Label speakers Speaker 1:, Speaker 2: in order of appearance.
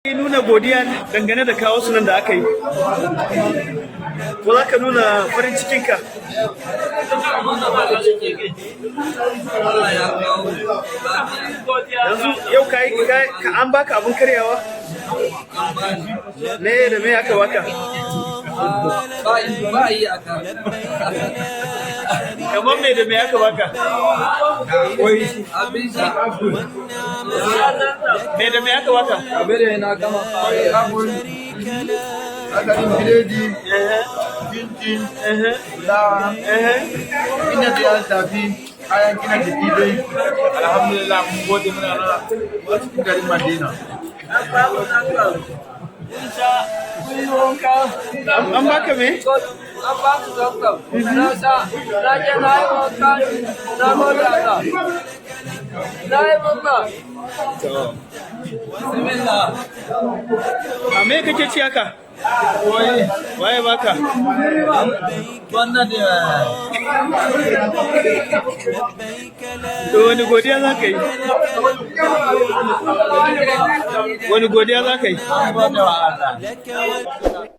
Speaker 1: Nuna godiya dangane da kawo su nan da aka yi. Ko za ka nuna farin cikinka? Yanzu yau ka an baka abin karyawa? Me da me aka baka?
Speaker 2: Ba yi aka.
Speaker 1: Kamar me da me aka baka?
Speaker 2: Abin sha.
Speaker 1: Me da me aka baka?
Speaker 2: Abin da na gama
Speaker 3: Aka yi biredi, cincin, fulawa, ina da ya shafi kayan gina jiki dai. Alhamdulillah mun gode muna nan cikin garin Madina.
Speaker 1: An baka me?
Speaker 2: An ba su zamzam. Na sha, na je na yi wanka, na gode Allah. Na yi murna. Bismillah.
Speaker 1: A me kake ci haka? Waye baka?
Speaker 2: Wannan da
Speaker 1: To wani godiya za ka yi? Wani godiya za ka yi?
Speaker 2: gode wa Allah.